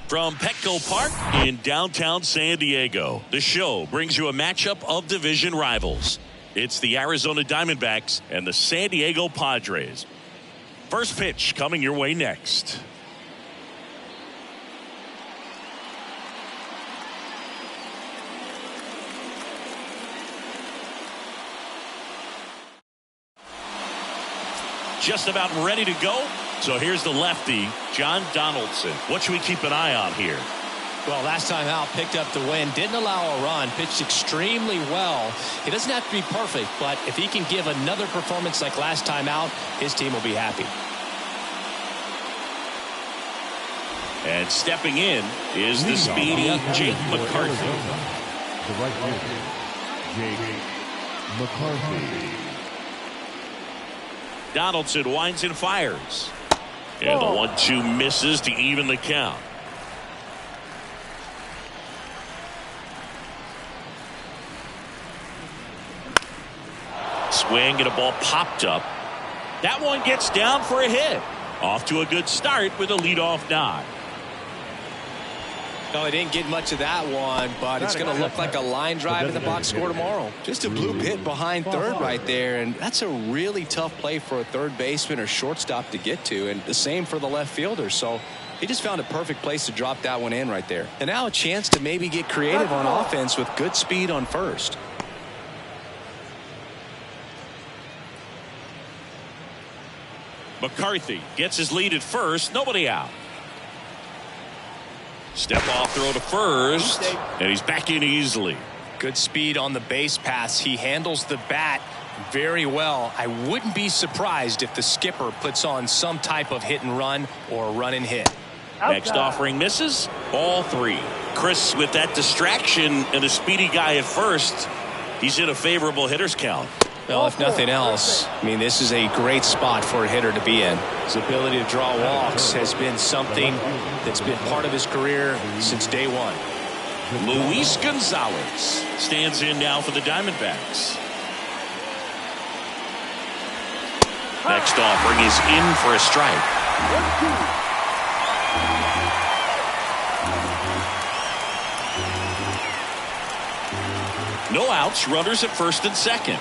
From Petco Park in downtown San Diego, the show brings you a matchup of division rivals. It's the Arizona Diamondbacks and the San Diego Padres. First pitch coming your way next. Just about ready to go. So here's the lefty, John Donaldson. What should we keep an eye on here? Well, last time out, picked up the win, didn't allow a run, pitched extremely well. He doesn't have to be perfect, but if he can give another performance like last time out, his team will be happy. And stepping in is the speedy Jake McCarthy. The right fielder, Jake McCarthy. Donaldson winds and fires. And the 1-2 misses to even the count. Swing and a ball popped up. That one gets down for a hit. Off to a good start with a leadoff knock. No, I didn't get much of that one, but it's going to look like a line drive in the box score tomorrow. Just a blue pit behind third right there, and that's a really tough play for a third baseman or shortstop to get to, and the same for the left fielder. So he just found a perfect place to drop that one in right there. And now a chance to maybe get creative on offense with good speed on first. McCarthy gets his lead at first. Nobody out. Step off throw to first, and he's back in easily. Good speed on the base pass. He handles the bat very well. I wouldn't be surprised if the skipper puts on some type of hit and run or run and hit. Next offering misses. Ball 3. Chris, with that distraction and a speedy guy at first, he's in a favorable hitter's count. Well, if nothing else, I mean, this is a great spot for a hitter to be in. His ability to draw walks has been something that's been part of his career since day one. Luis Gonzalez stands in now for the Diamondbacks. Next offering is in for a strike. No outs, runners at first and second.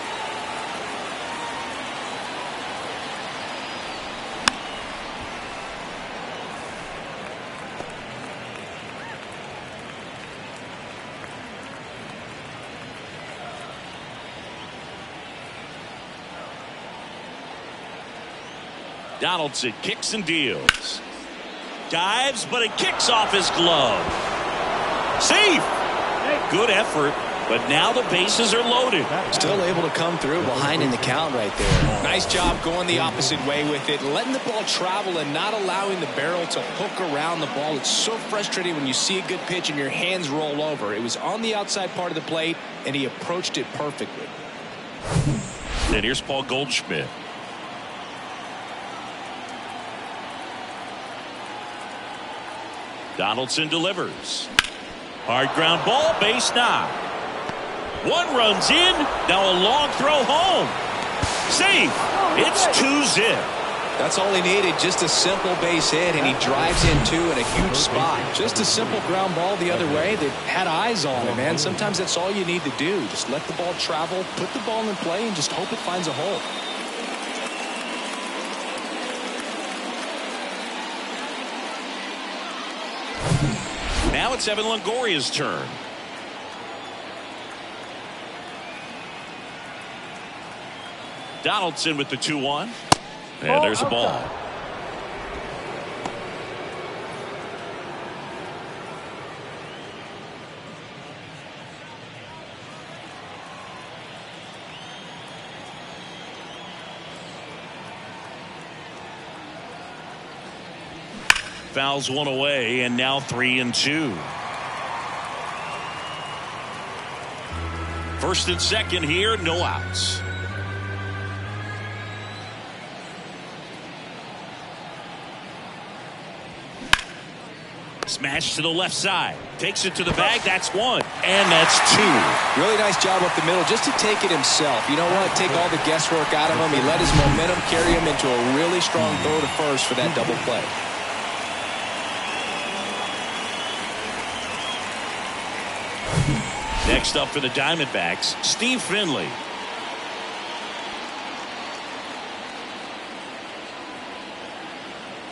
Donaldson kicks and deals. Dives, but it kicks off his glove. Safe. Good effort, but now the bases are loaded. Still able to come through behind in the count right there. Nice job going the opposite way with it, letting the ball travel and not allowing the barrel to hook around the ball. It's so frustrating when you see a good pitch and your hands roll over. It was on the outside part of the plate, and he approached it perfectly. And here's Paul Goldschmidt. Donaldson delivers. Hard ground ball, base knock. One runs in, now a long throw home. Safe. It's 2-zip. That's all he needed, just a simple base hit, and he drives in two in a huge spot. Just a simple ground ball the other way that had eyes on it, man. Sometimes that's all you need to do. Just let the ball travel, put the ball in play, and just hope it finds a hole. Now it's Evan Longoria's turn. Donaldson with the 2-1. And there's a ball. Fouls one away, and now 3-2. First and second here, no outs. Smash to the left side. Takes it to the bag. That's one. And that's two. Really nice job up the middle just to take it himself. You know what? Take all the guesswork out of him. He let his momentum carry him into a really strong throw to first for that double play. Next up for the Diamondbacks, Steve Finley.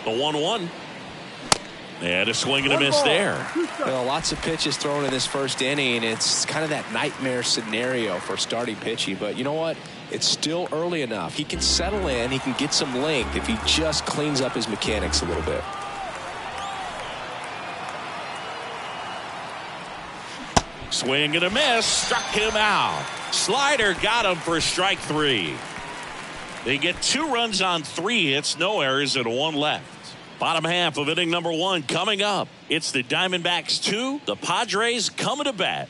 The 1-1. And a swing and a miss there. Well, lots of pitches thrown in this first inning. It's kind of that nightmare scenario for starting pitching. But you know what? It's still early enough. He can settle in. He can get some length if he just cleans up his mechanics a little bit. Swing and a miss. Struck him out. Slider got him for strike 3. They get 2 runs on 3 hits, no errors, and 1 left. Bottom half of inning number 1 coming up. It's the Diamondbacks 2. The Padres coming to bat.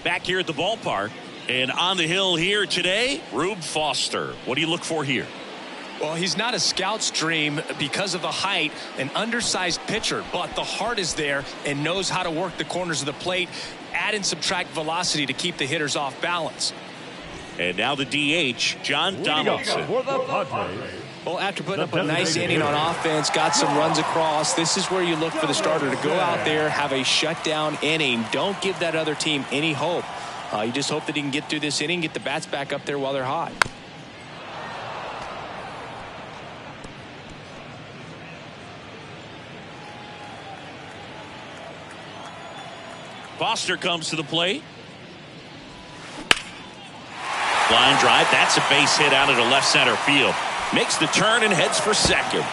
Back here at the ballpark. And on the hill here today, Rube Foster. What do you look for here? Well, he's not a scout's dream because of the height, an undersized pitcher, but the heart is there and knows how to work the corners of the plate, add and subtract velocity to keep the hitters off balance. And now the DH, John Donaldson. Well, after putting up a nice inning on offense, got some runs across, this is where you look for the starter to go out there, have a shutdown inning. Don't give that other team any hope. You just hope that he can get through this inning, get the bats back up there while they're hot. Foster comes to the plate. Line drive. That's a base hit out of the left center field. Makes the turn and heads for second.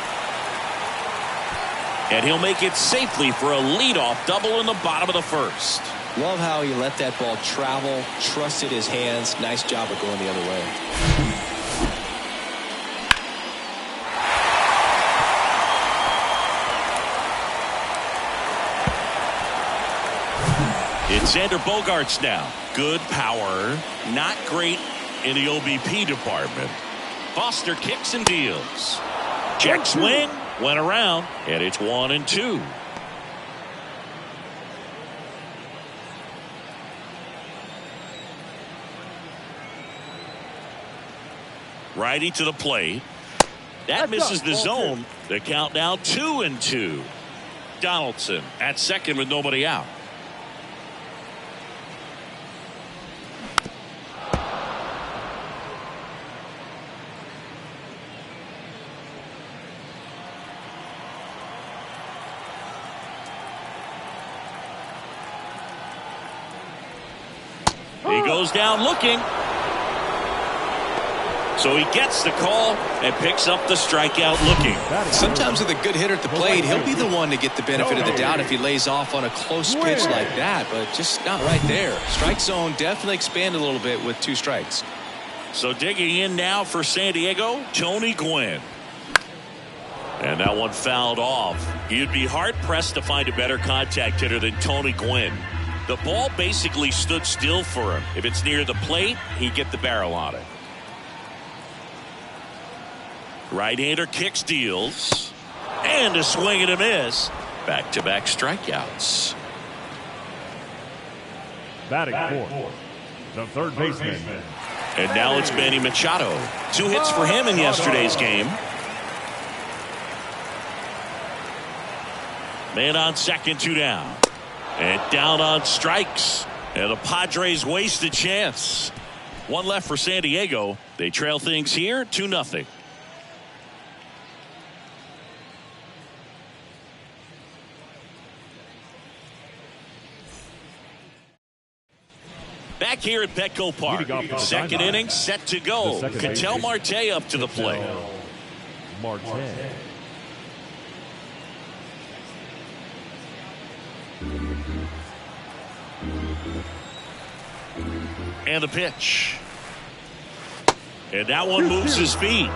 And he'll make it safely for a leadoff double in the bottom of the first. Love how he let that ball travel, trusted his hands. Nice job of going the other way. It's Xander Bogaerts now. Good power. Not great in the OBP department. Foster kicks and deals. Check swing. Went around. And it's 1-2. Righty to the plate. That misses the zone. The count now 2-2. Donaldson at second with nobody out. He goes down looking. So he gets the call and picks up the strikeout looking. Sometimes with a good hitter at the plate, he'll be the one to get the benefit of the doubt if he lays off on a close pitch like that, but just not right there. Strike zone definitely expanded a little bit with 2 strikes. So digging in now for San Diego, Tony Gwynn. And that one fouled off. You'd be hard-pressed to find a better contact hitter than Tony Gwynn. The ball basically stood still for him. If it's near the plate, he'd get the barrel on it. Right-hander kicks, deals. And a swing and a miss. Back-to-back strikeouts. Batting fourth, the third baseman. And now it's Manny Machado. 2 hits for him in yesterday's game. Man on second, 2 down. And down on strikes. And the Padres waste a chance. 1 left for San Diego. They trail things here 2-0. Back here at Petco Park. Second inning set to go. Ketel Marte up to the plate. Marte. And the pitch. And that one moves his feet.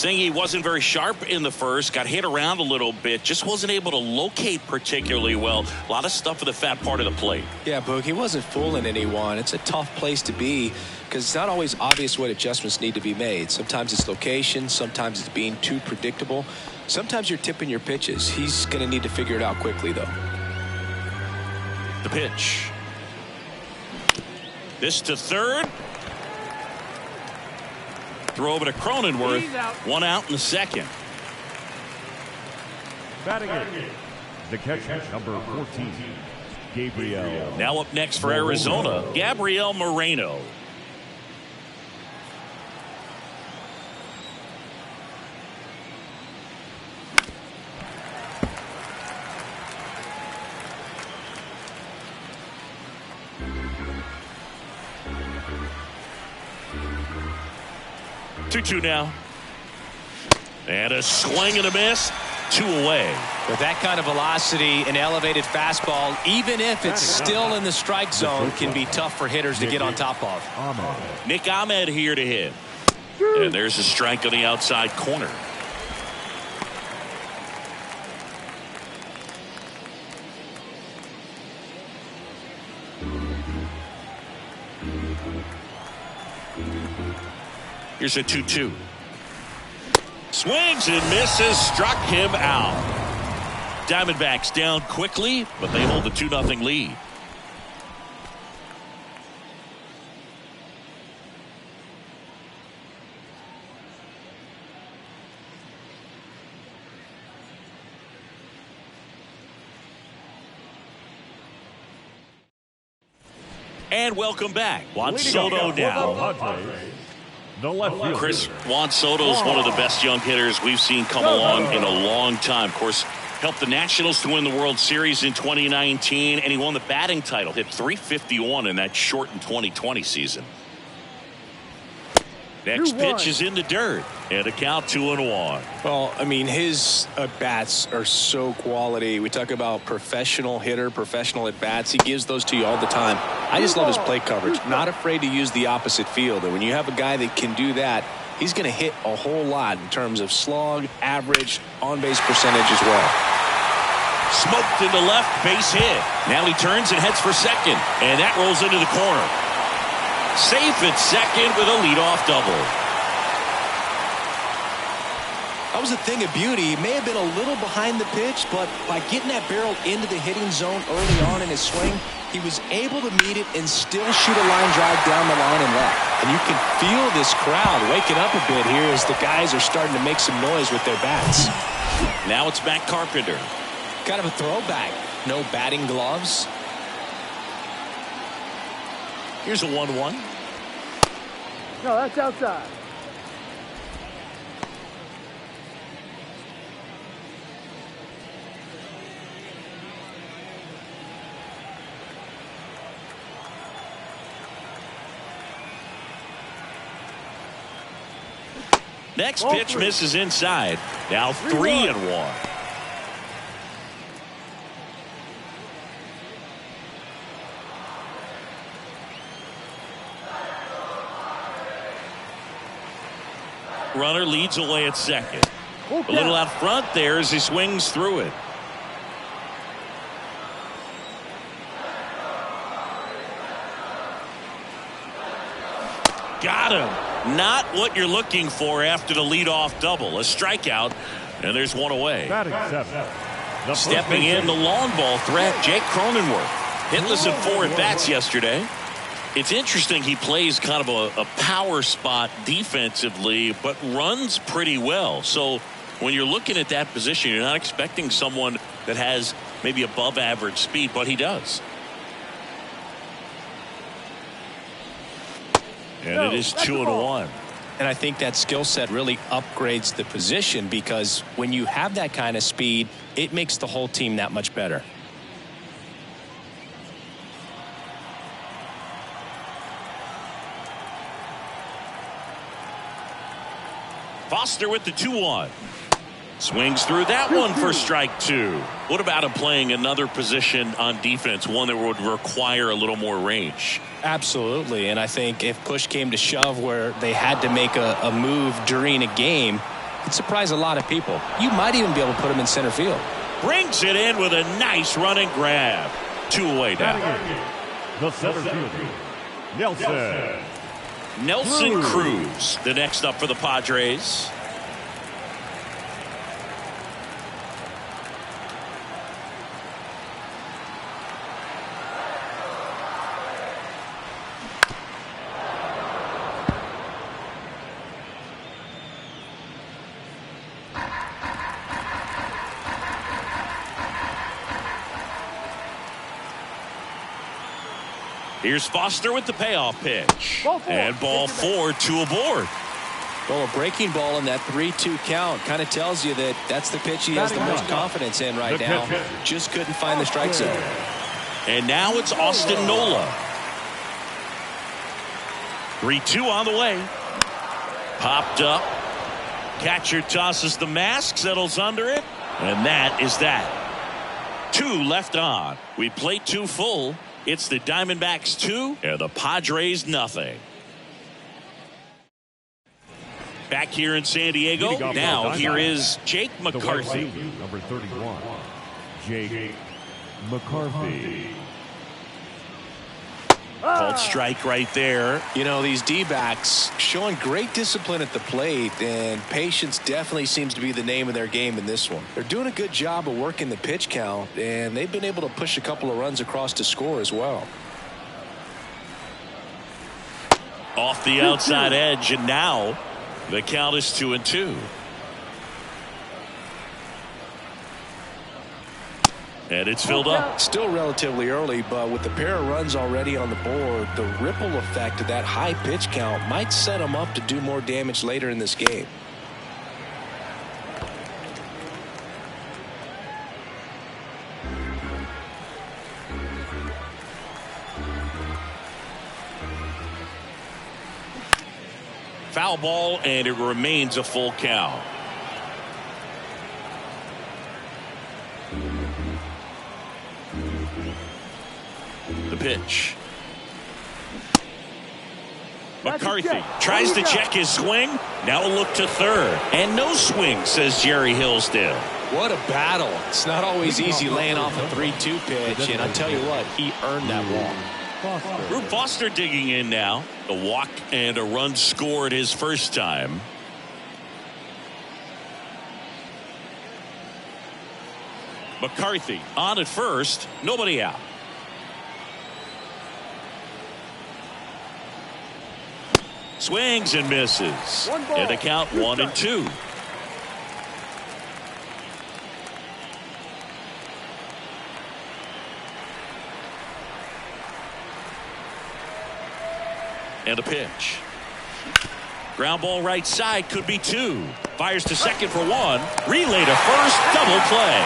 Saying he wasn't very sharp in the first, got hit around a little bit, just wasn't able to locate particularly well. A lot of stuff for the fat part of the plate. Yeah, Boog, he wasn't fooling anyone. It's a tough place to be because it's not always obvious what adjustments need to be made. Sometimes it's location, sometimes it's being too predictable. Sometimes you're tipping your pitches. He's going to need to figure it out quickly, though. The pitch. This to third. Throw over to Cronenworth. One out in the second. Batting it, the catcher, number 14, Gabriel. Now up next for Arizona, Gabriel Moreno. Two now. And a swing and a miss. 2 away. With that kind of velocity, an elevated fastball, even if it's still in the strike zone, can be tough for hitters to get on top of. Nick Ahmed here to hit. And there's a strike on the outside corner. Here's a 2-2. Swings and misses, struck him out. Diamondbacks down quickly, but they hold the 2-0 lead. And welcome back. Juan Soto now. The left fielder. Chris, Juan Soto is one of the best young hitters we've seen come along in a long time. Of course, helped the Nationals to win the World Series in 2019, and he won the batting title. Hit .351 in that shortened 2020 season. Next pitch is in the dirt, and a count 2-1. Well, I mean, his at-bats are so quality. We talk about professional hitter, professional at-bats. He gives those to you all the time. I just love his plate coverage. Not afraid to use the opposite field. And when you have a guy that can do that, he's going to hit a whole lot in terms of slug, average, on-base percentage as well. Smoked into left, base hit. Now he turns and heads for second, and that rolls into the corner. Safe at second with a leadoff double. That was a thing of beauty. He may have been a little behind the pitch, but by getting that barrel into the hitting zone early on in his swing, he was able to meet it and still shoot a line drive down the line and left. And you can feel this crowd waking up a bit here as the guys are starting to make some noise with their bats. Now it's Matt Carpenter. Kind of a throwback. No batting gloves. Here's a 1-1. No, that's outside. Next pitch misses inside. Now 3-1. Runner leads away at second. A little out front there as he swings through it. Got him. Not what you're looking for after the leadoff double. A strikeout, and there's one away. Batting seven. Stepping in, the long ball threat, Jake Cronenworth. Hitless in 4 at-bats yesterday. It's interesting he plays kind of a power spot defensively, but runs pretty well. So when you're looking at that position, you're not expecting someone that has maybe above average speed, but he does. And it is 2-1. And I think that skill set really upgrades the position because when you have that kind of speed, it makes the whole team that much better. Foster with the 2-1. Swings through that one for strike 2. What about him playing another position on defense, one that would require a little more range? Absolutely. And I think if push came to shove where they had to make a move during a game, Could surprise a lot of people. You might even be able to put him in center field. Brings it in with a nice running grab. 2 away now. The center fielder, Nelson Cruz, the next up for the Padres. Here's Foster with the payoff pitch. And ball 4, 2 aboard. Well, a breaking ball in that 3-2 count kind of tells you that that's the pitch he has the most confidence in right now. Just couldn't find the strike zone. And now it's Austin Nola. 3-2 on the way. Popped up. Catcher tosses the mask, settles under it. And that is that. 2 left on. We played 2 full. It's the Diamondbacks 2 and the Padres nothing. Back here in San Diego, now here is Jake McCarthy. Number 31, Jake McCarthy. Called strike right there. You know, these D-backs showing great discipline at the plate, and patience definitely seems to be the name of their game in this one. They're doing a good job of working the pitch count, and they've been able to push a couple of runs across to score as well. Off the outside edge, and now the count is 2-2. And it's filled up. Still relatively early, but with the pair of runs already on the board, the ripple effect of that high pitch count might set them up to do more damage later in this game. Foul ball, and it remains a full count. The pitch. McCarthy tries to check his swing. Now a look to third. And no swing, says Jerry Hillsdale. What a battle. It's not always easy laying off a 3-2 pitch, and I tell you what, he earned that walk. Rube Foster digging in now. A walk and a run scored his first time. McCarthy on at first. Nobody out. Swings and misses. And the count 1-2. And a pitch. Ground ball right side, could be 2. Fires to second for 1. Relay to first, double play.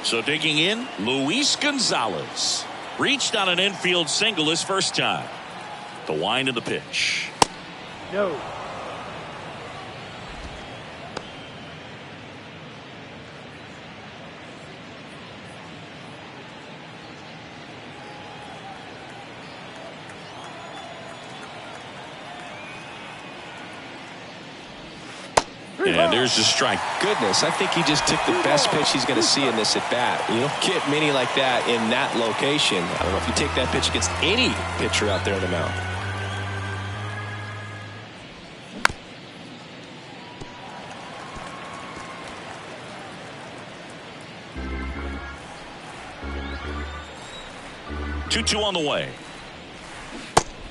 So digging in, Luis Gonzalez. Reached on an infield single his first time. The wind of the pitch. No. And there's the strike. Goodness, I think he just took the best pitch he's going to see in this at bat. You don't get many like that in that location. I don't know if you take that pitch against any pitcher out there in the mound. Two on the way.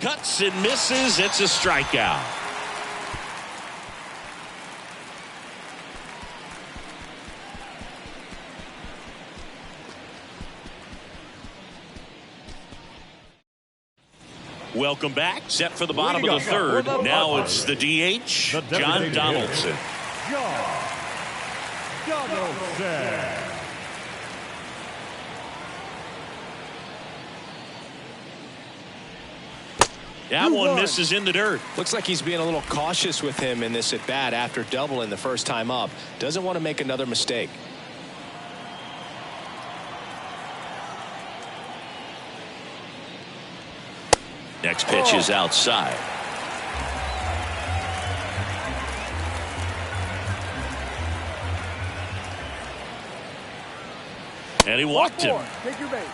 Cuts and misses. It's a strikeout. Welcome back. Set for the bottom of the third. Now it's the DH, John Donaldson. That one misses in the dirt. Looks like he's being a little cautious with him in this at bat after double in the first time up. Doesn't want to make another mistake. Next pitch is outside. And he walked him. Take your base.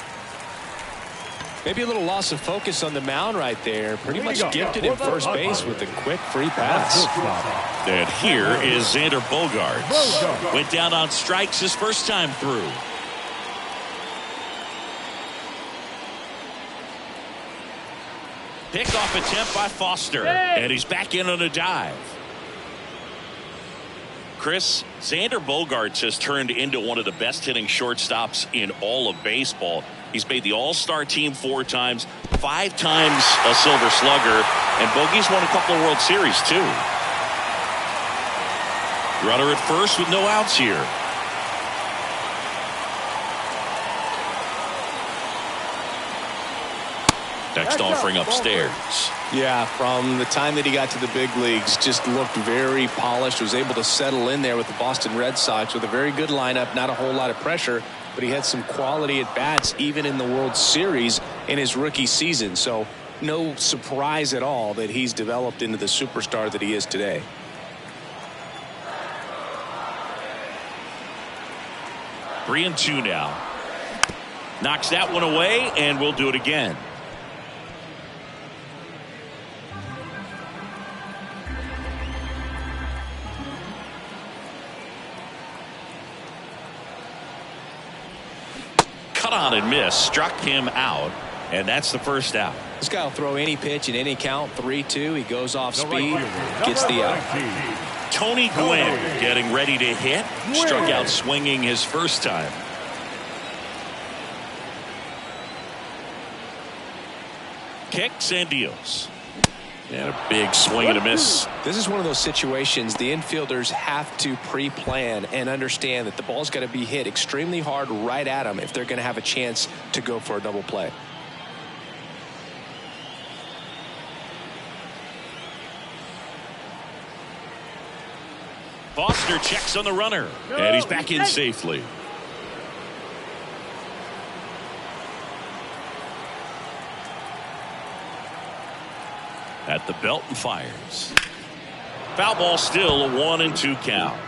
Maybe a little loss of focus on the mound right there. Pretty much gifted in first base with a quick free pass. And here is Xander Bogaerts. Went down on strikes his first time through. Pickoff attempt by Foster. And he's back in on a dive. Chris, Xander Bogaerts has turned into one of the best hitting shortstops in all of baseball. He's made the All-Star team 4 times, 5 times a Silver Slugger, and Bogey's won a couple of World Series too. Runner at first with no outs here. Next offering upstairs. Yeah, from the time that he got to the big leagues, just looked very polished, was able to settle in there with the Boston Red Sox with a very good lineup, not a whole lot of pressure, but he had some quality at bats even in the World Series in his rookie season. So no surprise at all that he's developed into the superstar that he is today. Three and two now. Knocks that one away, and we'll do it again. Cut on and miss, struck him out, and that's the first out. This guy will throw any pitch in any count. 3-2. He goes off speed, gets the out. Tony Gwynn getting ready to hit. Struck out swinging his first time. Kicks and deals. And a big swing and a miss. This is one of those situations the infielders have to pre-plan and understand that the ball's got to be hit extremely hard right at them if they're going to have a chance to go for a double play. Foster checks on the runner, and he's back in safely. At the belt and fires. Foul ball, still a 1-2 count.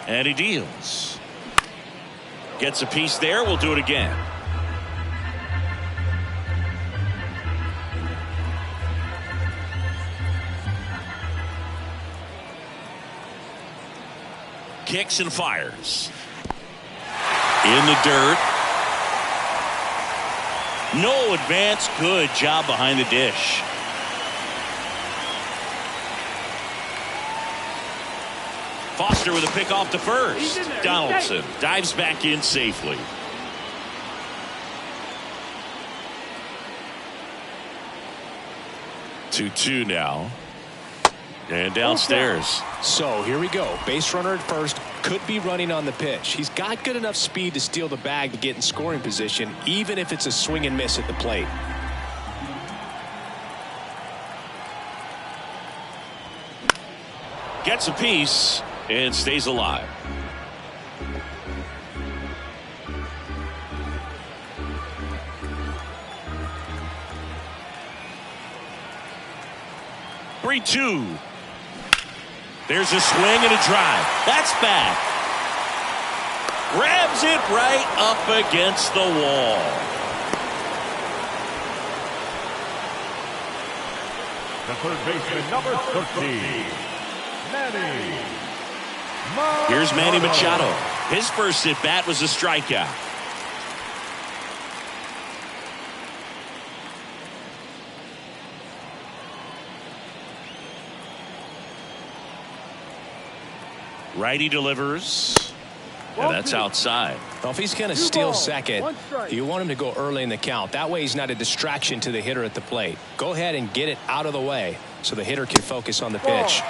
And he deals. Gets a piece there. We'll do it again. Kicks and fires. In the dirt. No advance. Good job behind the dish. Foster with a pick off to first. Donaldson dives back in safely. Two now. And downstairs. So here we go. Base runner at first. Could be running on the pitch. He's got good enough speed to steal the bag to get in scoring position, even if it's a swing and miss at the plate. Gets a piece and stays alive. Three-two. There's a swing and a drive. That's back. Grabs it right up against the wall. The third baseman, number 13, Manny. Here's Manny Machado. His first at bat was a strikeout. Righty delivers. And that's outside. Well, if he's going to steal second, you want him to go early in the count. That way he's not a distraction to the hitter at the plate. Go ahead and get it out of the way so the hitter can focus on the pitch.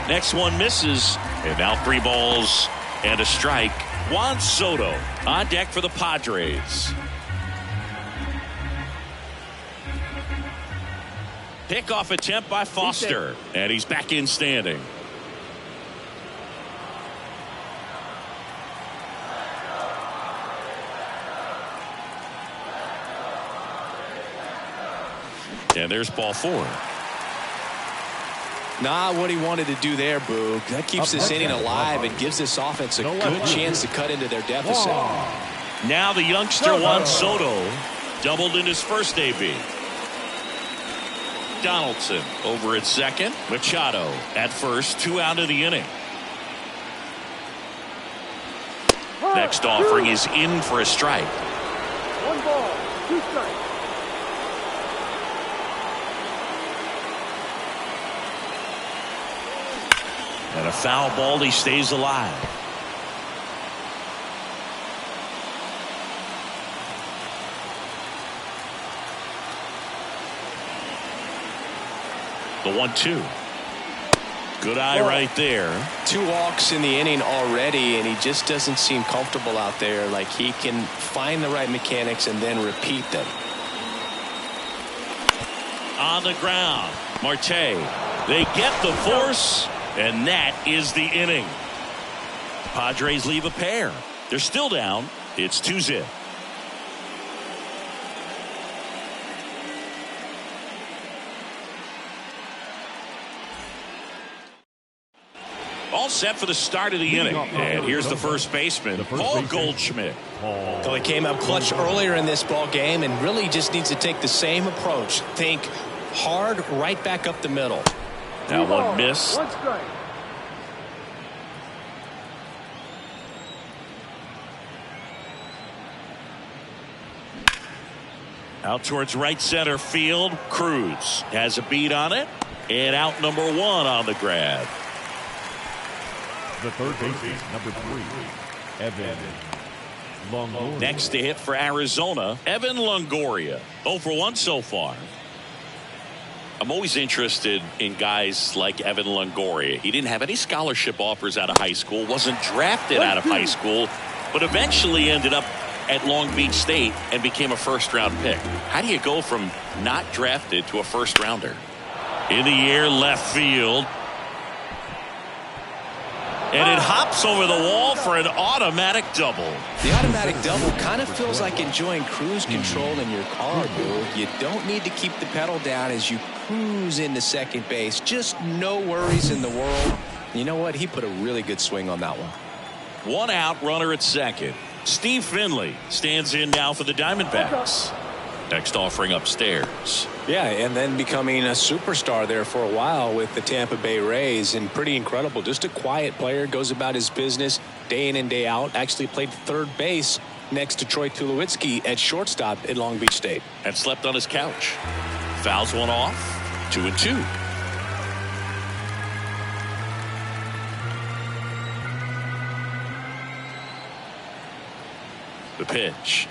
Next one misses. And now 3 balls and a strike. Juan Soto on deck for the Padres. Pickoff attempt by Foster. And he's back in standing. And there's ball 4. Not what he wanted to do there, Boog. That keeps this inning alive and gives this offense a good chance to cut into their deficit. Now the youngster Juan Soto doubled in his first AB. Donaldson over at second. Machado at first. 2 out of the inning. Next offering is in for a strike. 1 ball, 2 strikes. And a foul ball. He stays alive. The 1-2. Good eye right there. 2 walks in the inning already, and he just doesn't seem comfortable out there. Like he can find the right mechanics and then repeat them. On the ground, Marte. They get the force, and that is the inning. Padres leave a pair. They're still down. It's 2-0. All set for the start of the inning. And here's the first baseman, Paul Goldschmidt. So he came up clutch earlier in this ball game and really just needs to take the same approach. Think hard right back up the middle. Now 1 miss. 1 strike. Out towards right center field. Cruz has a beat on it. And out number 1 on the grab. The third baseman, number 3, Evan Longoria. Next to hit for Arizona, Evan Longoria. 0 for 1 so far. I'm always interested in guys like Evan Longoria. He didn't have any scholarship offers out of high school, wasn't drafted out of high school, but eventually ended up at Long Beach State and became a first-round pick. How do you go from not drafted to a first-rounder? In the air, left field. And it hops over the wall for an automatic double. The automatic double kind of feels like enjoying cruise control in your car, Boog. You don't need to keep the pedal down as you cruise into second base. Just no worries in the world. You know what? He put a really good swing on that one. 1 out, runner at second. Steve Finley stands in now for the Diamondbacks. Next offering upstairs. Yeah, and then becoming a superstar there for a while with the Tampa Bay Rays, and pretty incredible. Just a quiet player, goes about his business day in and day out. Actually played third base next to Troy Tulowitzki at shortstop at Long Beach State. And slept on his couch. Fouls one off. 2-2. The pitch.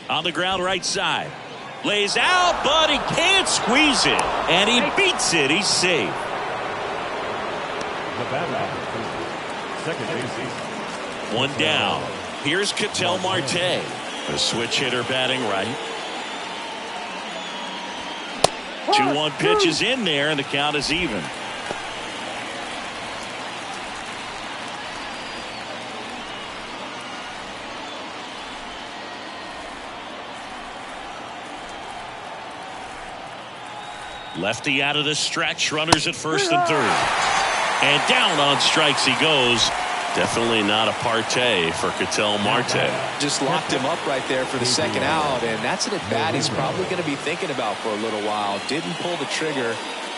On the ground right side. Lays out, but he can't squeeze it. And he beats it. He's safe. The batter, second base. 1 down. Here's Ketel Marte. A switch hitter batting right. 2-1 pitch is in there, and the count is even. Lefty out of the stretch, runners at first and third. And down on strikes he goes. Definitely not a partay for Ketel Marte. Just locked him up right there for the second out, and that's an at-bat he's probably going to be thinking about for a little while. Didn't pull the trigger.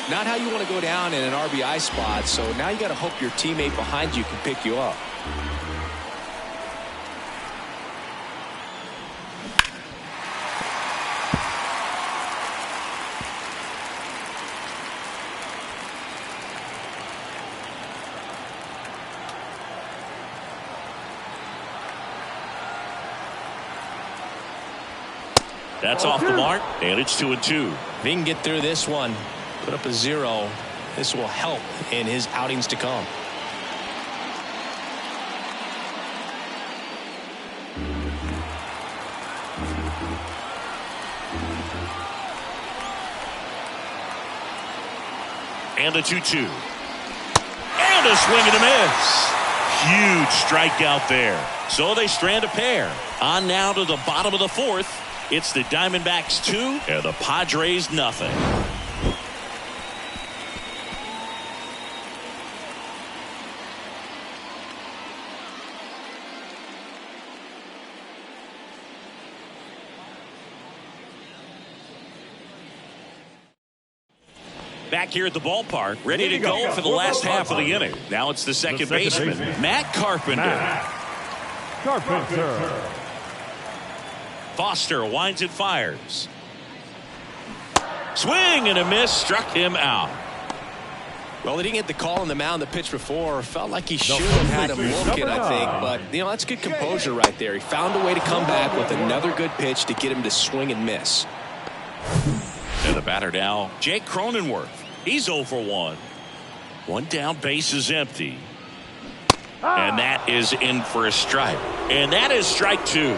Not how you want to go down in an RBI spot, so now you got to hope your teammate behind you can pick you up. That's off the mark, and it's 2-2. If he can get through this one, put up a 0, this will help in his outings to come. And the 2-2. And a swing and a miss. Huge strikeout there. So they strand a pair. On now to the bottom of the fourth. It's the Diamondbacks 2 and the Padres nothing. Back here at the ballpark, ready to go for the last half of the inning. Now it's the second baseman, Matt Carpenter. Carpenter. Foster winds and fires. Swing and a miss, struck him out. Well, he didn't get the call on the mound the pitch before. Felt like he should have had him looking, I think. But, you know, that's good composure right there. He found a way to come back with another good pitch to get him to swing and miss. And the batter now, Jake Cronenworth. He's 0 for 1. One down, base is empty. And that is in for a strike. And that is strike 2.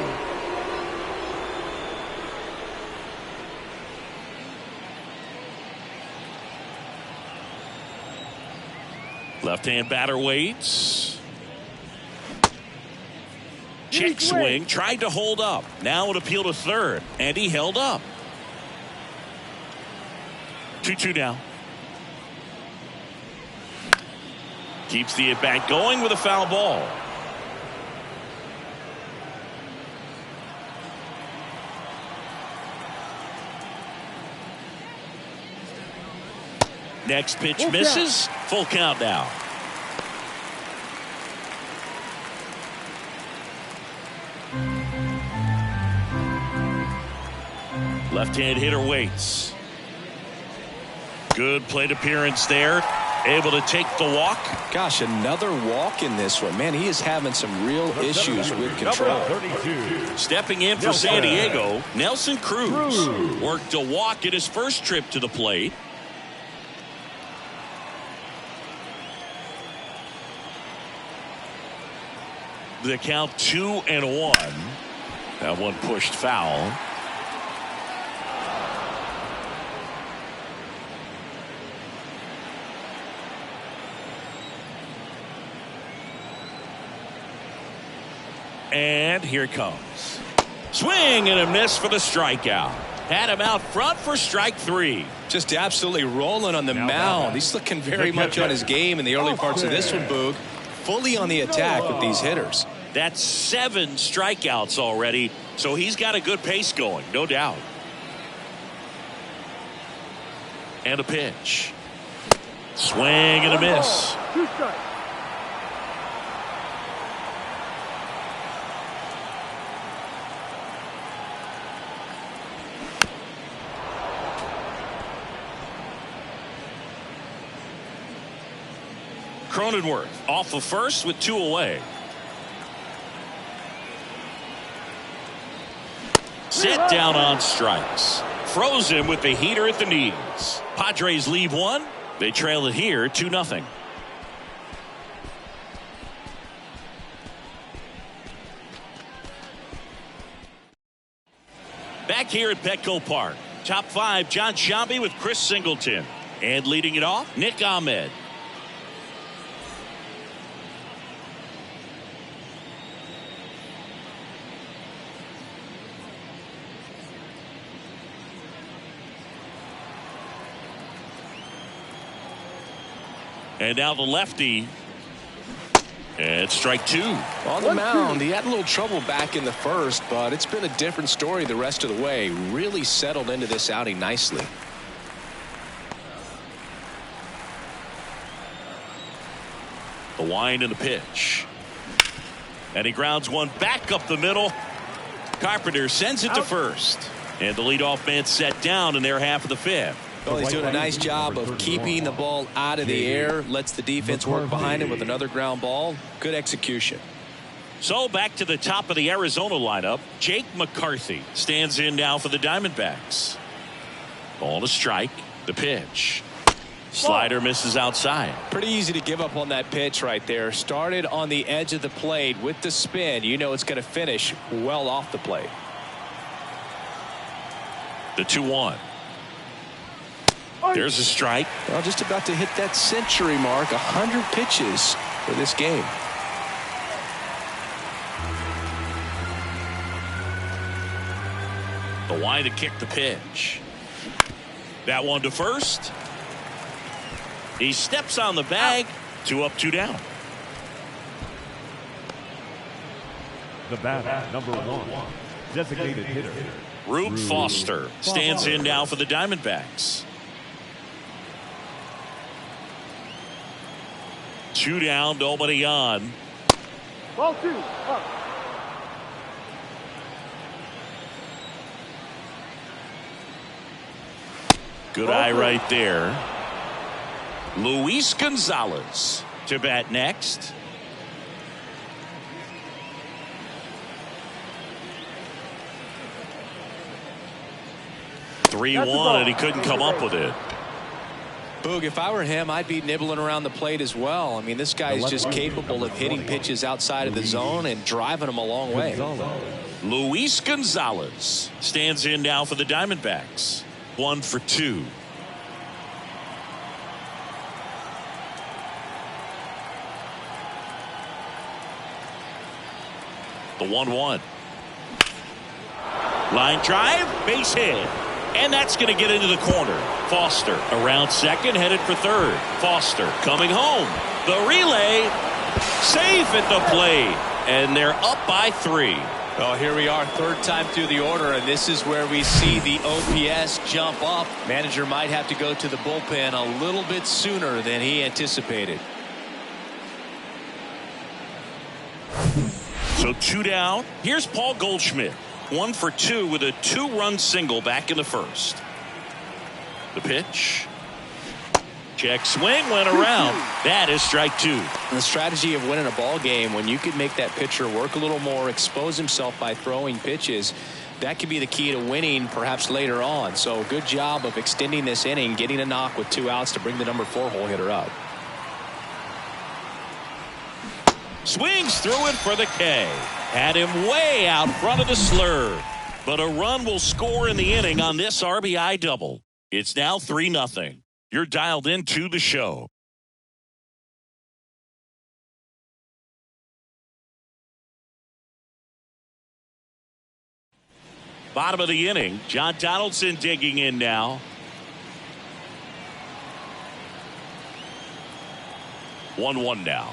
Left-hand batter waits. Check swing, tried to hold up. Now an appeal to third, and he held up. 2-2 now. Keeps the at-bat going with a foul ball. Next pitch misses. Full count now. Left-hand hitter waits. Good plate appearance there. Able to take the walk. Gosh, another walk in this one. Man, he is having some real issues with control. Stepping in for San Diego, Nelson Cruz worked a walk in his first trip to the plate. The count 2-1. That one pushed foul. And here it comes. Swing and a miss for the strikeout. Had him out front for strike 3. Just absolutely rolling on the mound. He's looking very much on his game in the early parts of this one, Boog. Fully on the attack with these hitters. That's 7 strikeouts already, so he's got a good pace going, no doubt. And a pitch. Swing and a miss. 2 strikes. Cronenworth off of first with 2 away. Set down on strikes. Froze him with the heater at the knees. Padres leave 1. They trail it here 2-0. Back here at Petco Park. Top 5, John Shambi with Chris Singleton. And leading it off, Nick Ahmed. And now the lefty. And strike 2. On the mound, he had a little trouble back in the first, but it's been a different story the rest of the way. Really settled into this outing nicely. The wind and the pitch. And he grounds one back up the middle. Carpenter sends it to first. And the leadoff man set down in their half of the 5th. Well, he's doing a nice job of keeping the ball out of the air. Lets the defense work behind him with another ground ball. Good execution. So back to the top of the Arizona lineup. Jake McCarthy stands in now for the Diamondbacks. Ball to strike. The pitch. Slider misses outside. Pretty easy to give up on that pitch right there. Started on the edge of the plate with the spin. You know it's going to finish well off the plate. The 2-1. There's a strike. Well, just about to hit that century mark. 100 pitches for this game. The line to kick the pitch. That one to first. He steps on the bag. 2 up, 2 down. The batter, number 1, designated hitter, Rube Foster stands in now for the Diamondbacks. 2 down, nobody on. Ball 2, up. Good eye right there. Luis Gonzalez to bat next. Three one, and he couldn't come up with it. Boog, if I were him, I'd be nibbling around the plate as well. I mean, this guy is just capable of hitting pitches outside of the zone and driving them a long way. Luis Gonzalez stands in now for the Diamondbacks. 1 for 2. The 1-1. Line drive, base hit. And that's going to get into the corner. Foster around second, headed for third. Foster coming home. The relay, safe at the plate. And they're up by 3. Well, here we are, third time through the order, and this is where we see the OPS jump up. Manager might have to go to the bullpen a little bit sooner than he anticipated. So 2 down. Here's Paul Goldschmidt. 1 for 2 with a 2-run single back in the first. The pitch. Check swing, went around. That is strike 2. The strategy of winning a ball game, when you could make that pitcher work a little more, expose himself by throwing pitches, that could be the key to winning perhaps later on. So good job of extending this inning, getting a knock with 2 outs to bring the number 4 hole hitter up. Swings through it for the K. Had him way out front of the slur. But a run will score in the inning on this RBI double. It's now 3-0. You're dialed into the show. Bottom of the inning. John Donaldson digging in now. 1-1 now.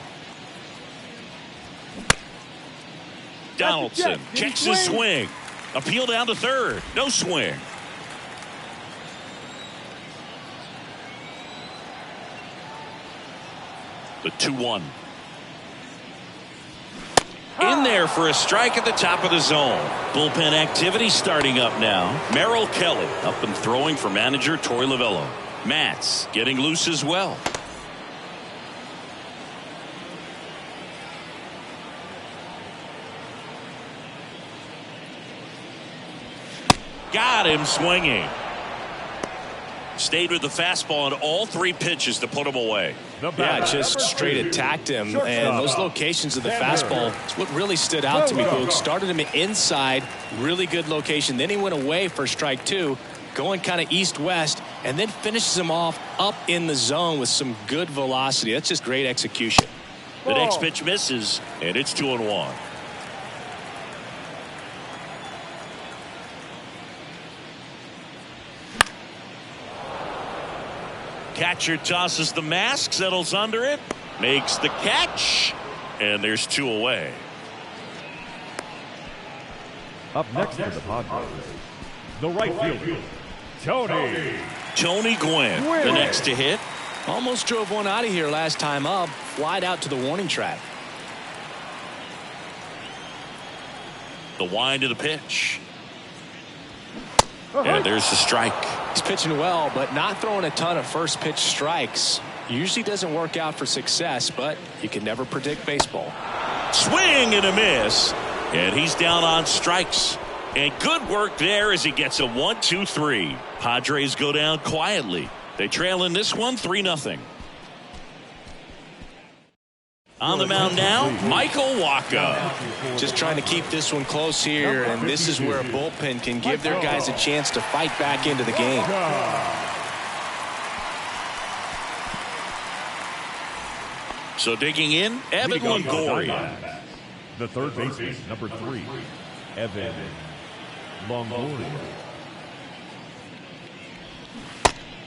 Donaldson checks his swing. Appeal down to third. No swing. The 2-1. In there for a strike at the top of the zone. Bullpen activity starting up now. Merrill Kelly up and throwing for manager Torey Lovullo. Matz getting loose as well. Got him swinging. Stayed with the fastball on all 3 pitches to put him away. Yeah, just straight attacked him. And those locations of the fastball, it's what really stood out to me, Boog. Started him inside, really good location. Then he went away for strike 2, going kind of east-west, and then finishes him off up in the zone with some good velocity. That's just great execution. The next pitch misses, and it's 2-1. Catcher tosses the mask, settles under it, makes the catch, and there's 2 away. Up next for the Padres, the right fielder, Tony Gwynn, the next to hit. Almost drove one out of here last time up, flied out to the warning track. The wind of the pitch. And there's the strike. He's pitching well, but not throwing a ton of first pitch strikes. Usually doesn't work out for success, but you can never predict baseball. Swing and a miss. And he's down on strikes. And good work there as he gets a 1-2-3. Padres go down quietly. They trail in this one 3-0. On the mound now, Michael Waka. Just trying to keep this one close here, and this is where a bullpen can give their guys a chance to fight back into the game. So digging in, Evan Longoria. The third baseman, number 3, Evan Longoria.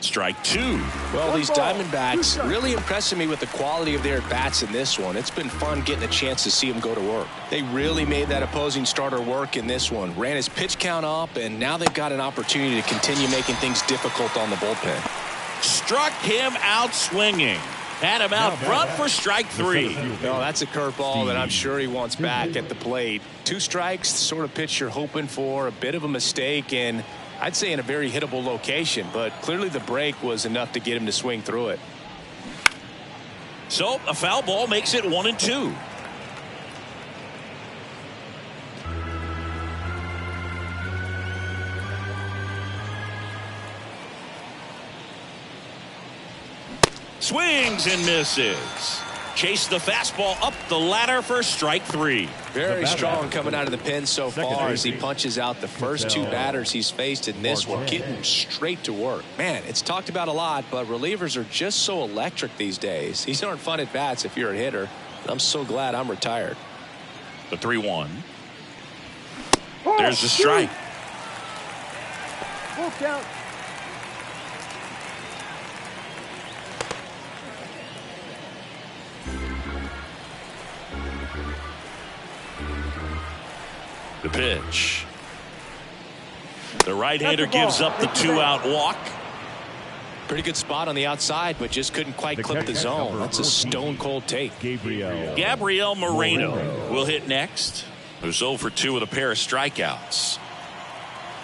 Strike two. Well, these Diamondbacks really impressing me with the quality of their at-bats in this one. It's been fun getting a chance to see them go to work. They really made that opposing starter work in this one. Ran his pitch count up, and now they've got an opportunity to continue making things difficult on the bullpen. Struck him out swinging. Had him out front for strike three. No, that's a curveball that I'm sure he wants back at the plate. 2 strikes, the sort of pitch you're hoping for. A bit of a mistake, and I'd say in a very hittable location, but clearly the break was enough to get him to swing through it. So a foul ball makes it 1-2. Swings and misses. Chase the fastball up the ladder for strike three. Very strong coming out of the pen so far as he punches out the first 2 batters he's faced in this one, getting straight to work. Man, it's talked about a lot, but relievers are just so electric these days. These aren't fun at bats if you're a hitter. I'm so glad I'm retired. The 3-1. There's the strike. Full count. The pitch. The right-hander gives up the 2-out walk. Pretty good spot on the outside, but just couldn't quite clip the zone. That's a stone-cold take. Gabriel Moreno will hit next. Who's 0 for 2 with a pair of strikeouts.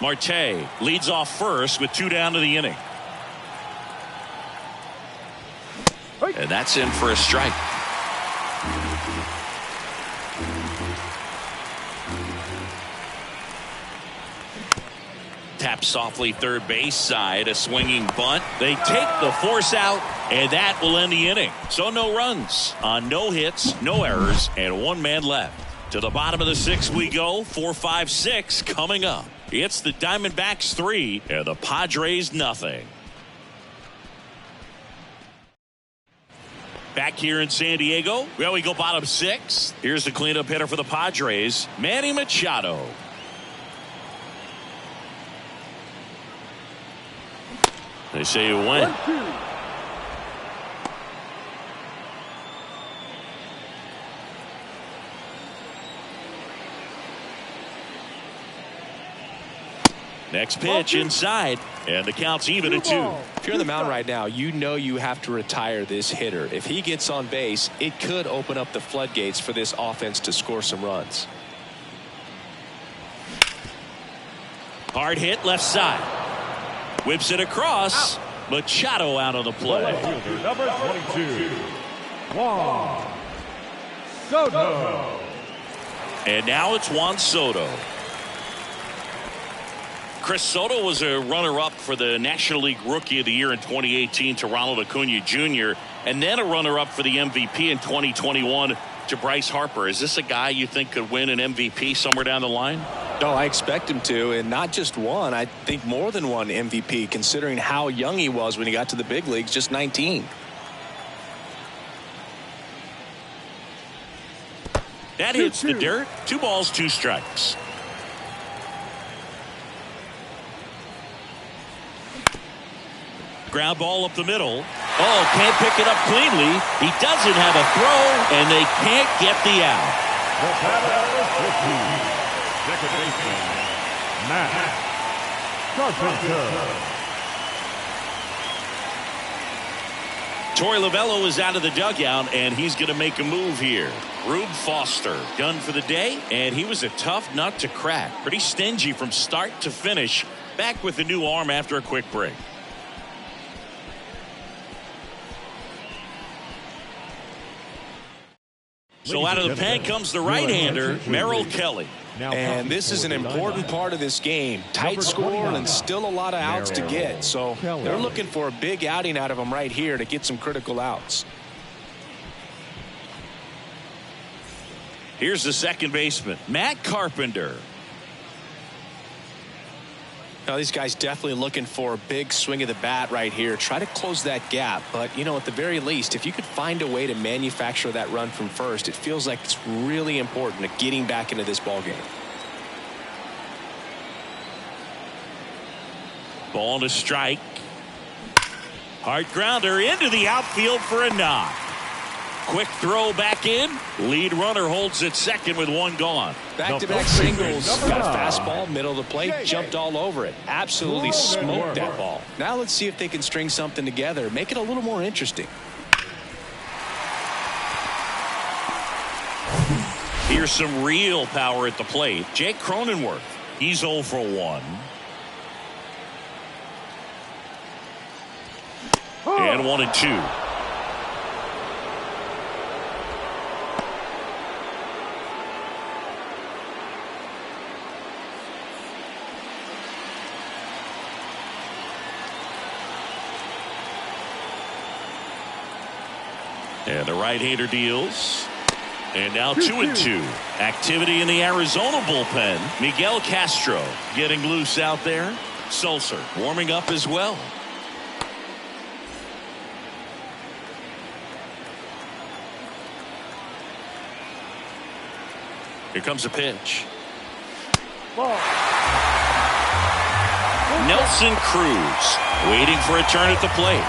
Marte leads off first with 2 down to the inning. And that's in for a strike. Tap softly third base side, a swinging bunt. They take the force out, and that will end the inning. So no runs on no hits, no errors, and 1 man left. To the bottom of the 6th we go. 4, 5, 6 coming up. It's the Diamondbacks 3 and the Padres nothing. Back here in San Diego, well, we go bottom 6. Here's the cleanup hitter for the Padres, Manny Machado. They say you win. 1-2. Next pitch inside, and the count's even at 2. If you're on the mound right now, you know you have to retire this hitter. If he gets on base, it could open up the floodgates for this offense to score some runs. Hard hit left side. Whips it across. Machado out of the play. Number 22, Juan Soto. And now it's Juan Soto. Chris Soto was a runner-up for the National League Rookie of the Year in 2018 to Ronald Acuna Jr. and then a runner-up for the MVP in 2021 to Bryce Harper. Is this a guy you think could win an MVP somewhere down the line? No, I expect him to, and not just one. I think more than one MVP, considering how young he was when he got to the big leagues, just 19. That hits the dirt. 2 balls, 2 strikes. Ground ball up the middle. Oh, can't pick it up cleanly. He doesn't have a throw, and they can't get the out. The batter, 15. Second baseman, Matt Carpenter. Torey Lovullo is out of the dugout, and he's going to make a move here. Rube Foster done for the day, and he was a tough nut to crack. Pretty stingy from start to finish. Back with a new arm after a quick break. So out of the pen comes the right-hander, Merrill Kelly. And this is an important part of this game. Tight score and still a lot of outs to get. So they're looking for a big outing out of him right here to get some critical outs. Here's the second baseman, Matt Carpenter. Now these guys definitely looking for a big swing of the bat right here. Try to close that gap. But, you know, at the very least, if you could find a way to manufacture that run from first, it feels like it's really important to getting back into this ball game. Ball to strike. Hard grounder into the outfield for a knock. Quick throw back in. Lead runner holds at second with one gone. Back-to-back singles. Got a fastball, middle of the plate, jumped all over it. Absolutely smoked that ball. Now let's see if they can string something together. Make it a little more interesting. Here's some real power at the plate. Jake Cronenworth. He's 0 for 1. And 1-2. And the right-hander deals. And now 2-2. Activity in the Arizona bullpen. Miguel Castro getting loose out there. Sulcer warming up as well. Here comes a pitch. Ball. Nelson Cruz waiting for a turn at the plate.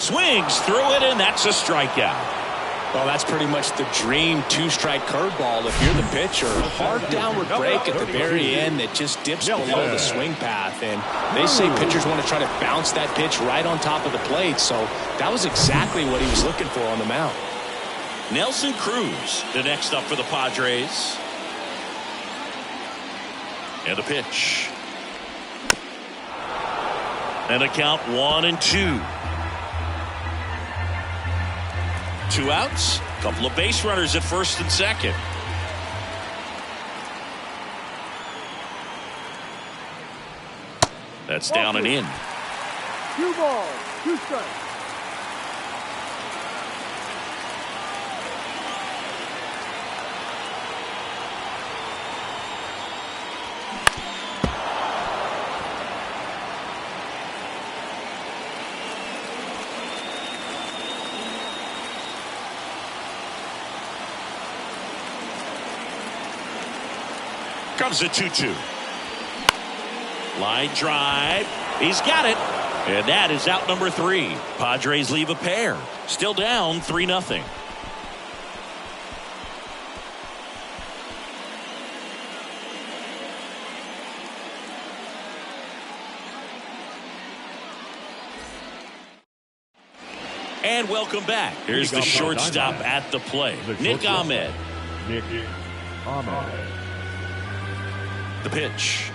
Swings through it, and that's a strikeout. Well, that's pretty much the dream two-strike curveball if you're the pitcher. Hard downward break at the very end that just dips below the swing path. And they say pitchers want to try to bounce that pitch right on top of the plate. So that was exactly what he was looking for on the mound. Nelson Cruz, the next up for the Padres. And the pitch. And a count 1-2. 2 outs, couple of base runners at first and second. That's down and in. 2 balls, 2 strikes. Comes a 2-2. Line drive. He's got it. And that is out number 3. Padres leave a pair. Still down 3-0. And welcome back. Here's the shortstop at the plate. Nick Ahmed. Nick Ahmed. The pitch.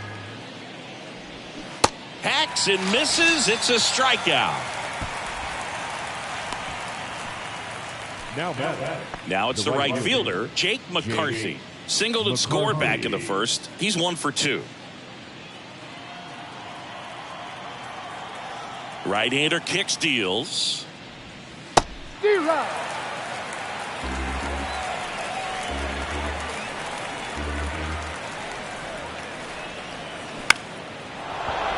Hacks and misses. It's a strikeout. Now it's the right fielder, Jake McCarthy. Singled and scored back in the first. He's 1 for 2. Right-hander kicks, deals. D-Rod.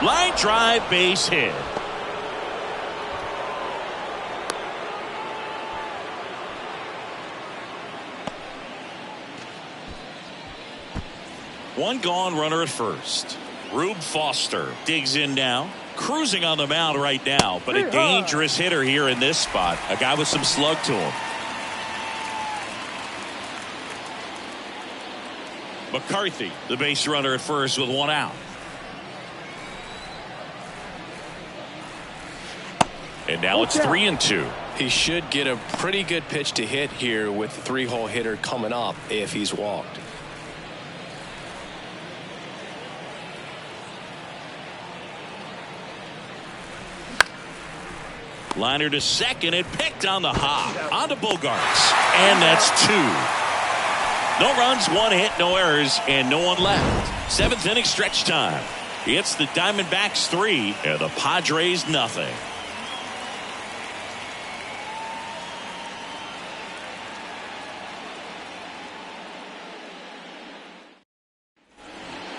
Line drive, base hit. One gone, runner at first. Rube Foster digs in now. Cruising on the mound right now, but a dangerous hitter here in this spot. A guy with some slug to him. McCarthy, the base runner at first with 1 out. And now it's 3-2. He should get a pretty good pitch to hit here with the 3-hole hitter coming up if he's walked. Liner to second and picked on the hop. On to Bogarts. And that's 2. No runs, 1 hit, no errors, and no one left. 7th inning stretch time. It's the Diamondbacks 3 and the Padres nothing.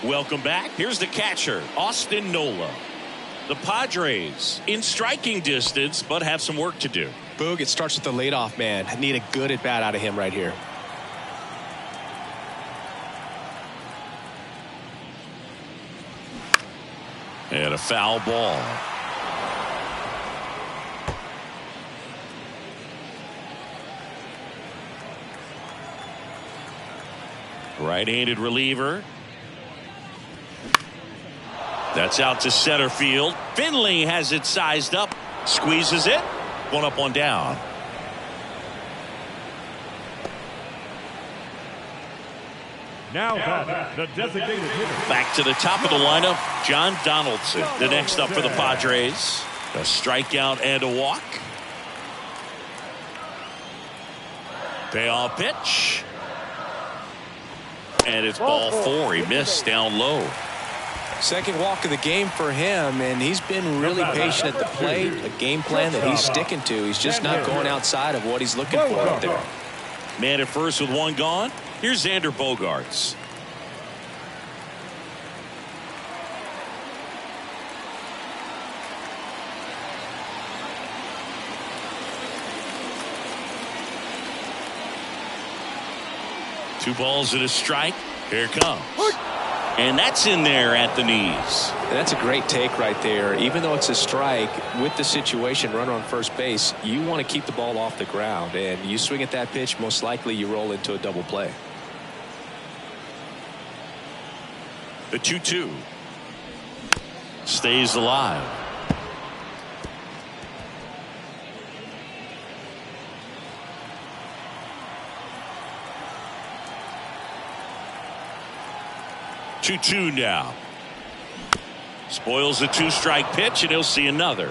Welcome back. Here's the catcher, Austin Nola. The Padres in striking distance, but have some work to do. Boog, it starts with the leadoff man. I need a good at bat out of him right here. And a foul ball. Right-handed reliever. That's out to center field. Finley has it sized up. Squeezes it. One up, one down. Now batting, the designated hitter. Back to the top of the lineup, John Donaldson. The next up for the Padres. A strikeout and a walk. Payoff pitch. And it's ball four. He missed down low. Second walk of the game for him, and he's been really patient at the plate. A game plan that he's sticking to. He's just not going outside of what he's looking for out there. Man at first with one gone. Here's Xander Bogaerts. Two balls and a strike. Here it comes. And that's in there at the knees. And that's a great take right there. Even though it's a strike, with the situation, runner on first base, you want to keep the ball off the ground. And you swing at that pitch, most likely you roll into a double play. The 2-2 stays alive. Two now. Spoils the two-strike pitch, and he'll see another.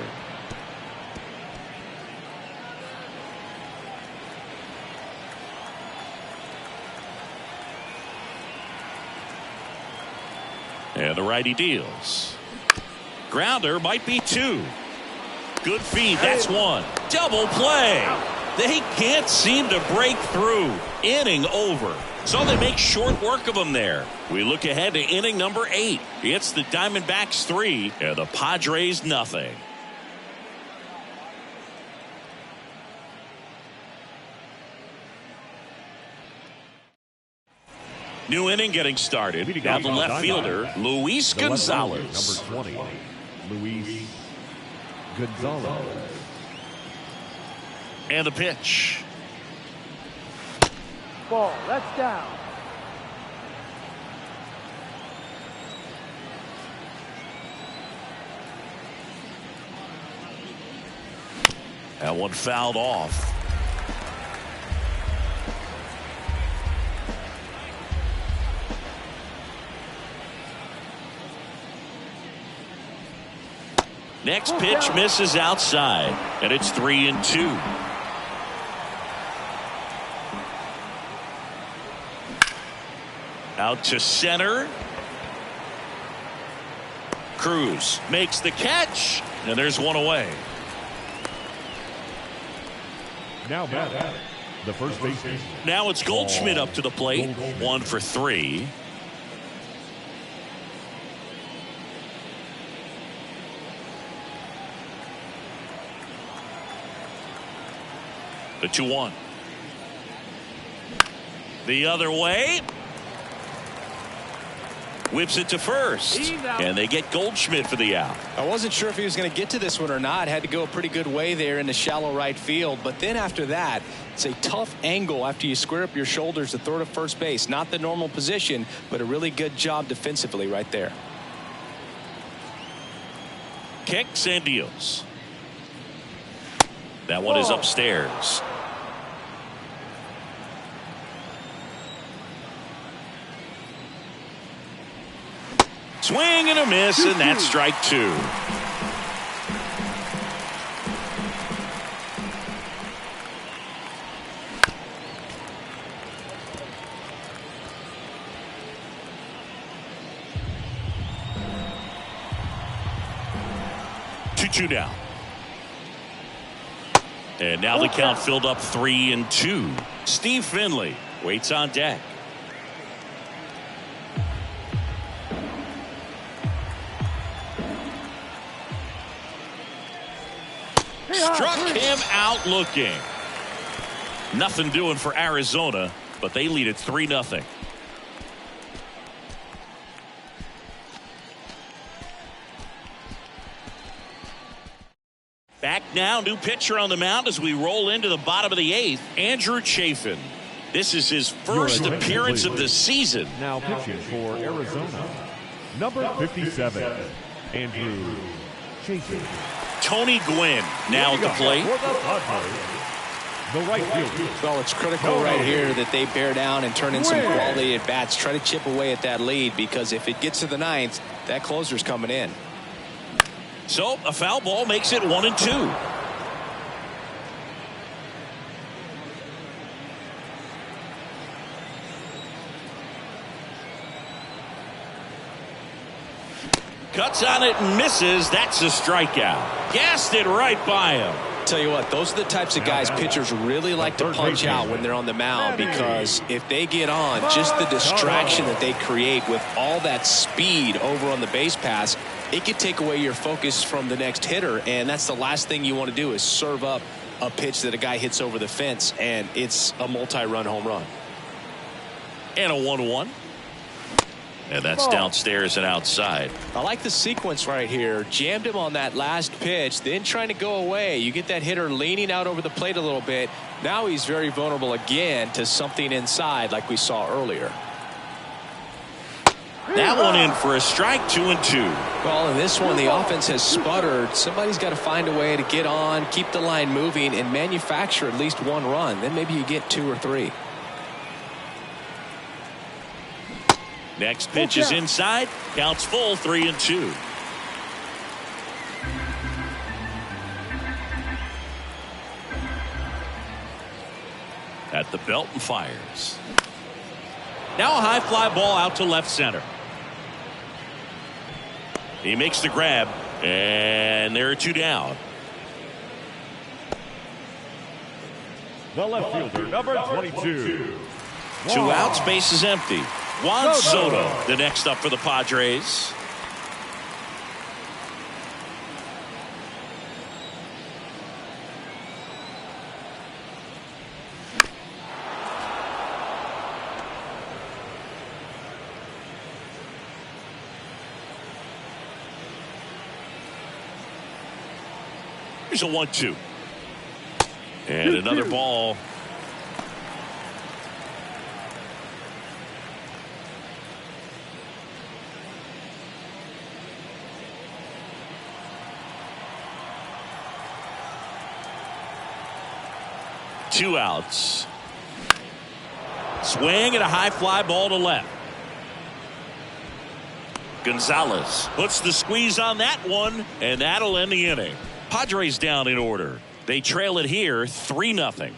And the righty deals. Grounder might be two. Good feed. That's one. Double play. They can't seem to break through. Inning over. So they make short work of them there. We look ahead to inning number 8. It's the Diamondbacks 3 and the Padres nothing. New inning getting started. Now the left fielder, Luis Gonzalez. Number 20, Luis Gonzalez. And the pitch. Ball, that's down. That one fouled off. Next pitch misses outside, and it's 3-2. Out to center. Cruz makes the catch, and there's one away. Now batting, the first baseman. Now it's Goldschmidt up to the plate. 1 for 3. The 2-1. The other way. Whips it to first. And they get Goldschmidt for the out. I wasn't sure if he was going to get to this one or not. Had to go a pretty good way there in the shallow right field. But then after that, it's a tough angle after you square up your shoulders to throw to first base. Not the normal position, but a really good job defensively right there. Kicks and deals. That one is upstairs. Swing and a miss, and that's strike 2. Two down. And now the count filled up 3-2. Steve Finley waits on deck. Struck him out looking. Nothing doing for Arizona, but they lead it 3-0. Back now, new pitcher on the mound as we roll into the bottom of the 8th, Andrew Chafin. This is his first appearance of the season. Now pitching for Arizona, number 57, Andrew Chafin. Tony Gwynn now at the plate. For the Padres, the right fielder. Well, it's critical right here that they bear down and turn in some quality at bats. Try to chip away at that lead, because if it gets to the 9th, that closer's coming in. So a foul ball makes it 1-2. Cuts on it and misses. That's a strikeout. Gassed it right by him. Tell you what, those are the types of guys pitchers really like to punch out when they're on the mound, because if they get on, just the distraction that they create with all that speed over on the base pass, it could take away your focus from the next hitter, and that's the last thing you want to do is serve up a pitch that a guy hits over the fence, and it's a multi-run home run. And a 1-1. And that's downstairs and outside. I like the sequence right here. Jammed him on that last pitch, then trying to go away. You get that hitter leaning out over the plate a little bit. Now he's very vulnerable again to something inside like we saw earlier. That one in for a strike, 2-2. Well, in this one, the offense has sputtered. Somebody's got to find a way to get on, keep the line moving, and manufacture at least one run. Then maybe you get 2 or 3. Next pitch is inside. Counts full, 3-2. At the belt and fires. Now a high fly ball out to left center. He makes the grab, and there are 2 down. The left fielder, number 22. 2 outs, base is empty. Juan Soto, the next up for the Padres. Here's a 1-2. And another ball. Two outs. Swing and a high fly ball to left. Gonzalez puts the squeeze on that one, and that'll end the inning. Padres down in order. They trail it here 3-0.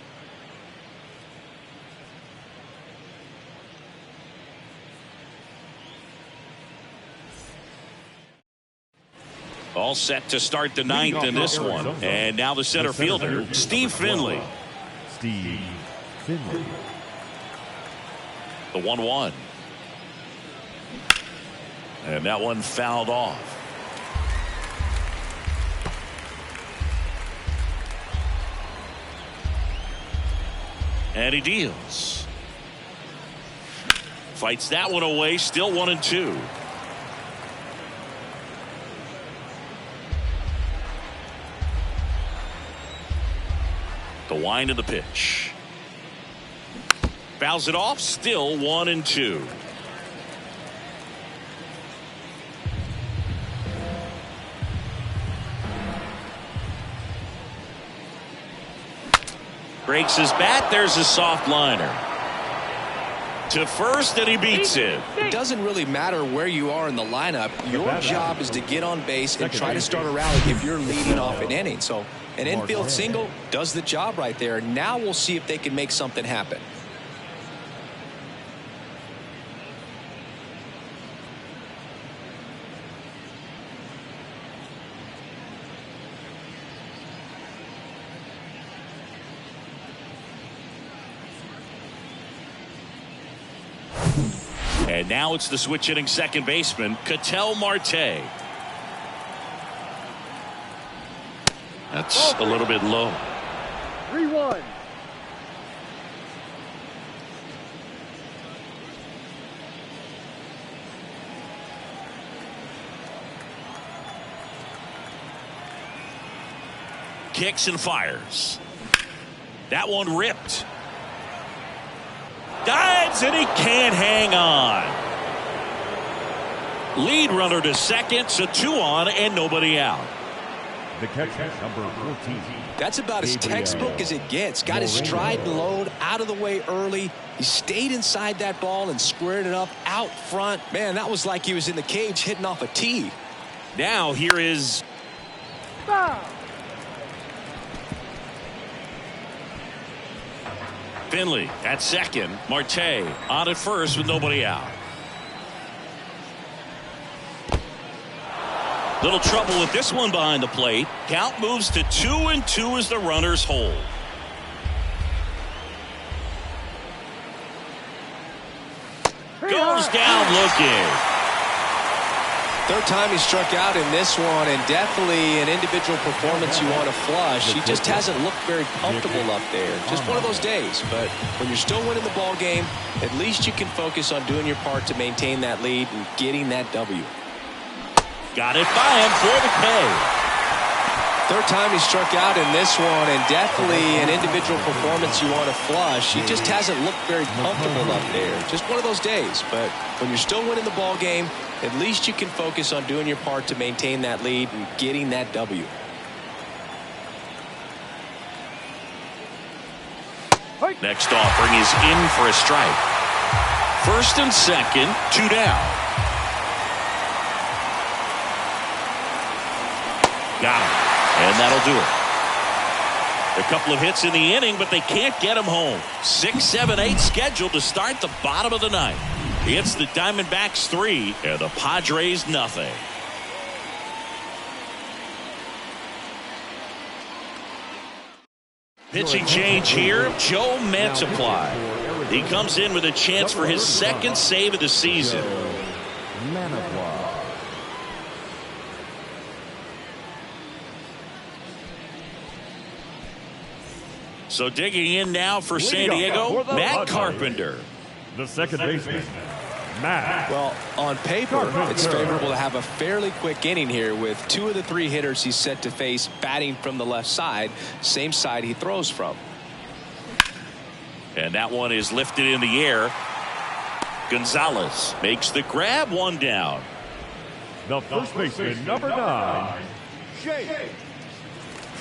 All set to start the 9th in this one. And now the center fielder, Steve Finley. Steve Finley. The 1-1. And that one fouled off. And he deals. Fights that one away. Still 1-2. The wind of the pitch. Fouls it off. Still 1-2. Breaks his bat. There's a soft liner. To first, and he beats it. It doesn't really matter where you are in the lineup. Your job is to get on base and try to start a rally if you're leading off an inning. So an infield single does the job right there. Now we'll see if they can make something happen. And now it's the switch hitting second baseman, Ketel Marte. That's a little bit low. 3-1. kicks and fires. That one ripped. Dives, and he can't hang on. Lead runner to second, so 2 on and nobody out. The catcher, number 14. That's about as textbook as it gets. Got his stride and load out of the way early. He stayed inside that ball and squared it up out front. Man, that was like he was in the cage hitting off a tee. Now here is Finley at second. Marte on at first with nobody out. Little trouble with this one behind the plate. Count moves to 2-2 as the runners hold. Goes down looking. Third time he struck out in this one, and definitely an individual performance you want to flush. He just hasn't looked very comfortable up there. Just one of those days. But when you're still winning the ball game, at least you can focus on doing your part to maintain that lead and getting that W. Got it by him for the K. Third time he struck out in this one, and definitely an individual performance you want to flush. He just hasn't looked very comfortable up there. Just one of those days. But when you're still winning the ball game, at least you can focus on doing your part to maintain that lead and getting that W. Next offering is in for a strike. First and second, 2 down. Got him. And that'll do it. A couple of hits in the inning, but they can't get him home. 6, 7, 8 scheduled to start the bottom of the ninth. It's the Diamondbacks 3 and the Padres nothing. Pitching change here, Joe Mantiply. He comes in with a chance for his second save of the season. So digging in now for San Diego, Matt Carpenter. The second baseman, Matt. Well, on paper, it's favorable to have a fairly quick inning here with 2 of the 3 hitters he's set to face batting from the left side, same side he throws from. And that one is lifted in the air. Gonzalez makes the grab, 1 down. The first baseman, number 9, Jake.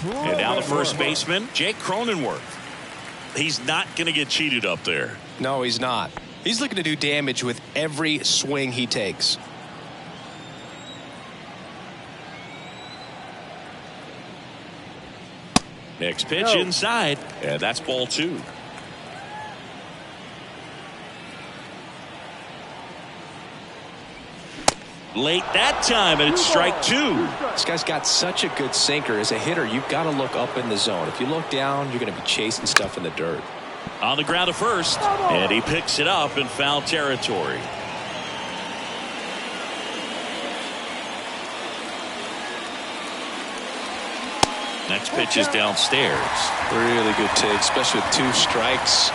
And now the first baseman, Jake Cronenworth. He's not going to get cheated up there. No, he's not. He's looking to do damage with every swing he takes. Next pitch inside, and that's ball 2. Late that time, and it's strike 2. This guy's got such a good sinker. As a hitter, you've got to look up in the zone. If you look down, you're going to be chasing stuff in the dirt. On the ground to first, and he picks it up in foul territory. Next pitch is downstairs. Really good take, especially with 2 strikes.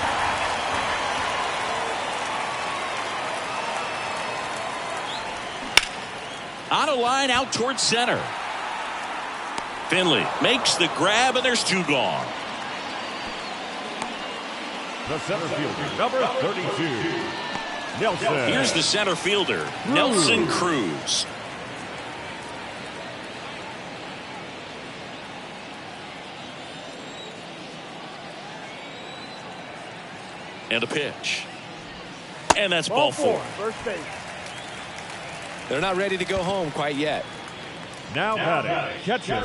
On a line out towards center. Finley makes the grab, and there's 2 gone. The center fielder, number 32, Nelson. Here's the center fielder, Nelson Cruz. And a pitch. And that's ball 4. First base. They're not ready to go home quite yet. Now batting, catcher,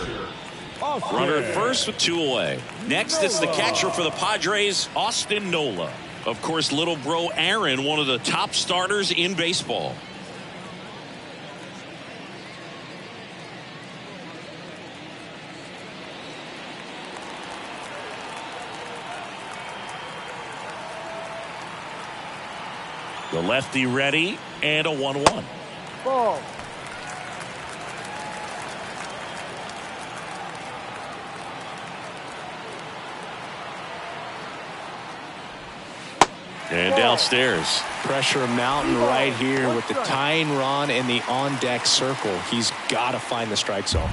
Austin. Runner at first with 2 away. Next, it's the catcher for the Padres, Austin Nola. Of course, little bro Aaron, one of the top starters in baseball. The lefty ready, and a 1-1. Ball. And downstairs. Pressure mountain right here with the tying run in the on-deck circle. He's got to find the strike zone.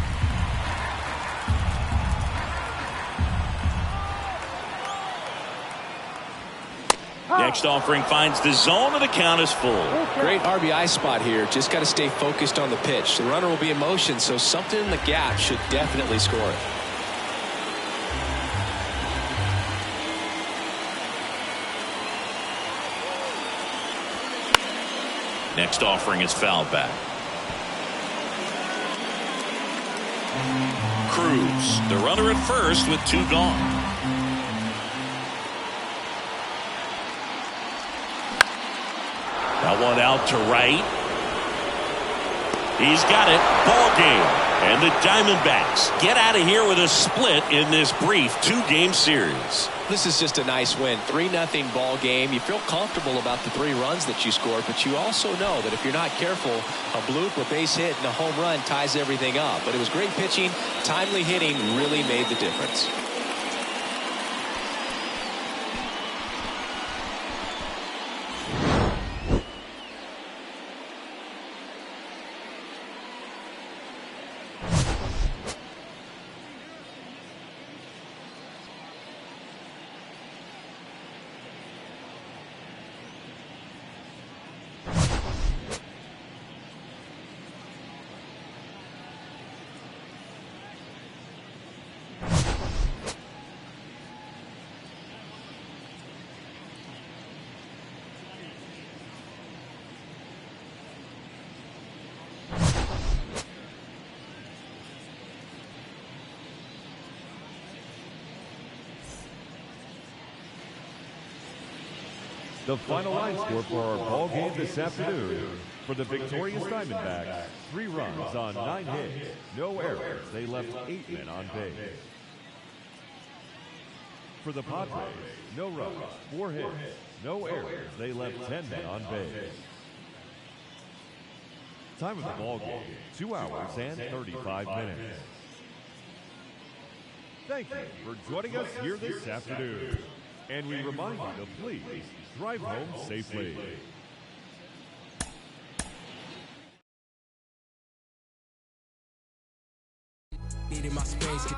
Next offering finds the zone, and the count is full. Great RBI spot here. Just got to stay focused on the pitch. The runner will be in motion, so something in the gap should definitely score it. Next offering is fouled back. Cruz, the runner at first with 2 gone. That one out to right. He's got it. Ball game. And the Diamondbacks get out of here with a split in this brief 2-game series. This is just a nice win. 3-0 ball game. You feel comfortable about the 3 runs that you scored, but you also know that if you're not careful, a bloop, a base hit, and a home run ties everything up. But it was great pitching. Timely hitting really made the difference. The final line score for our ball game this afternoon. For the victorious Diamondbacks, 3 runs on 9 hits, no errors. They left 8 men on base. For the Padres, no runs, 4 hits, no errors. They left 10 men on base. Time of the ball game, 2 hours and 35 minutes. Thank you for joining us here this afternoon. And we remind you to please drive home safely. Needing my space.